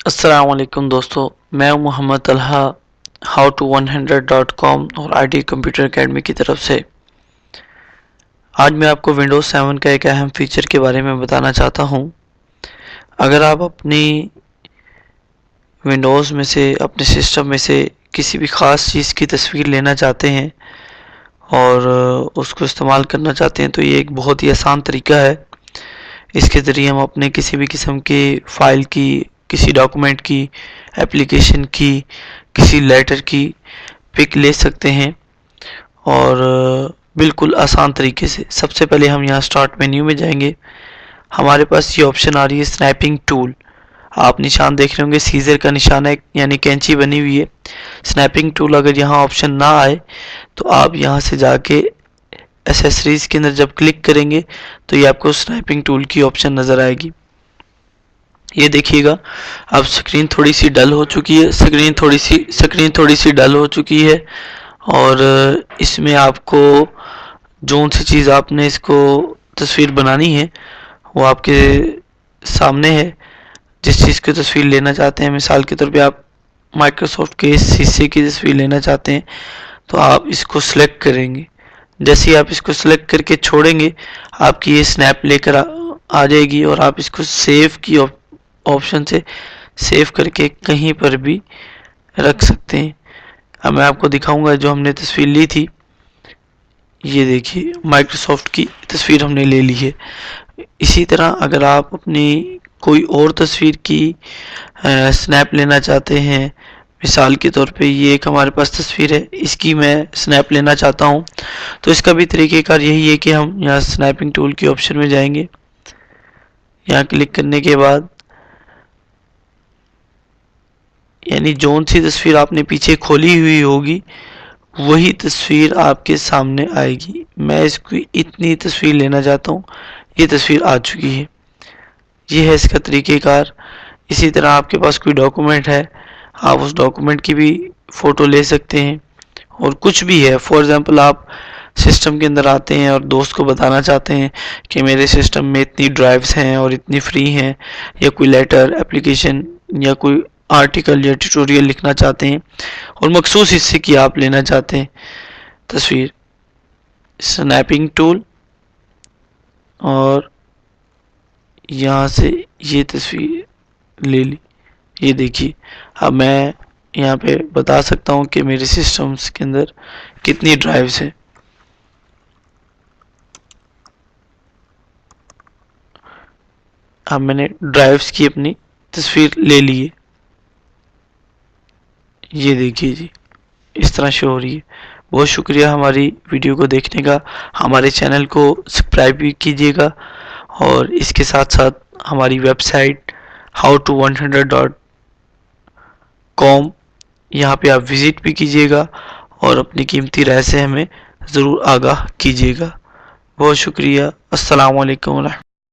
السلام علیکم دوستو، میں ہوں محمد طلحہ how-to-100.com اور آئی کمپیوٹر اکیڈمی کی طرف سے۔ آج میں آپ کو ونڈوز 7 کا ایک اہم فیچر کے بارے میں بتانا چاہتا ہوں۔ اگر آپ اپنی ونڈوز میں سے، اپنے سسٹم میں سے کسی بھی خاص چیز کی تصویر لینا چاہتے ہیں اور اس کو استعمال کرنا چاہتے ہیں تو یہ ایک بہت ہی آسان طریقہ ہے۔ اس کے ذریعے ہم اپنے کسی بھی قسم کی فائل کی، کسی ڈاکومنٹ کی، اپلیکیشن کی، کسی لیٹر کی پک لے سکتے ہیں اور بالکل آسان طریقے سے۔ سب سے پہلے ہم یہاں سٹارٹ مینیو میں جائیں گے۔ ہمارے پاس یہ آپشن آ رہی ہے سنیپنگ ٹول۔ آپ نشان دیکھ رہے ہوں گے، سیزر کا نشان ہے، یعنی کینچی بنی ہوئی ہے۔ سنیپنگ ٹول اگر یہاں آپشن نہ آئے تو آپ یہاں سے جا کے ایسیسریز کے اندر جب کلک کریں گے تو یہ آپ کو سنیپنگ ٹول کی آپشن نظر آئے گی۔ یہ دیکھیے گا اب سکرین تھوڑی سی ڈل ہو چکی ہے، سکرین تھوڑی سی ڈل ہو چکی ہے اور اس میں آپ کو جون سی چیز آپ نے اس کو تصویر بنانی ہے وہ آپ کے سامنے ہے۔ جس چیز کی تصویر لینا چاہتے ہیں، مثال کے طور پہ آپ مائکروسافٹ کے اس حصے کی تصویر لینا چاہتے ہیں تو آپ اس کو سلیکٹ کریں گے۔ جیسے ہی آپ اس کو سلیکٹ کر کے چھوڑیں گے، آپ کی یہ سنیپ لے کر آ جائے گی اور آپ اس کو سیو کی آپشن سے سیو کر کے کہیں پر بھی رکھ سکتے ہیں۔ اب میں آپ کو دکھاؤں گا جو ہم نے تصویر لی تھی۔ یہ دیکھیے مائکروسافٹ کی تصویر ہم نے لے لی ہے۔ اسی طرح اگر آپ اپنی کوئی اور تصویر کی سنیپ لینا چاہتے ہیں، مثال کے طور پہ یہ ایک ہمارے پاس تصویر ہے، اس کی میں سنیپ لینا چاہتا ہوں تو اس کا بھی طریقہ کار یہی ہے کہ ہم یہاں سنیپنگ ٹول کی آپشن میں جائیں گے۔ یہاں کلک کرنے کے بعد یعنی جون سی تصویر آپ نے پیچھے کھولی ہوئی ہوگی وہی تصویر آپ کے سامنے آئے گی۔ میں اس کی اتنی تصویر لینا چاہتا ہوں، یہ تصویر آ چکی ہے۔ یہ ہے اس کا طریقہ کار۔ اسی طرح آپ کے پاس کوئی ڈاکومنٹ ہے، آپ اس ڈاکومنٹ کی بھی فوٹو لے سکتے ہیں اور کچھ بھی ہے۔ فار ایگزامپل آپ سسٹم کے اندر آتے ہیں اور دوست کو بتانا چاہتے ہیں کہ میرے سسٹم میں اتنی ڈرائیوز ہیں اور اتنی فری ہیں، یا کوئی لیٹر، اپلیکیشن یا کوئی آرٹیکل یا ٹیوٹوریل لکھنا چاہتے ہیں اور مخصوص حصے کی آپ لینا چاہتے ہیں تصویر، سنیپنگ ٹول اور یہاں سے یہ تصویر لے لی۔ یہ دیکھیے اب میں یہاں پہ بتا سکتا ہوں کہ میرے سسٹمز کے اندر کتنی ڈرائیوز ہیں۔ اب میں نے ڈرائیوز کی اپنی تصویر لے لی ہے۔ یہ دیکھیے جی اس طرح شو ہو رہی ہے۔ بہت شکریہ ہماری ویڈیو کو دیکھنے کا۔ ہمارے چینل کو سبسکرائب بھی کیجیے گا اور اس کے ساتھ ساتھ ہماری ویب سائٹ how-to-100.com یہاں پہ آپ وزٹ بھی کیجیے گا اور اپنی قیمتی رائے سے ہمیں ضرور آگاہ کیجیے گا۔ بہت شکریہ۔ السلام علیکم ورحمۃ اللہ۔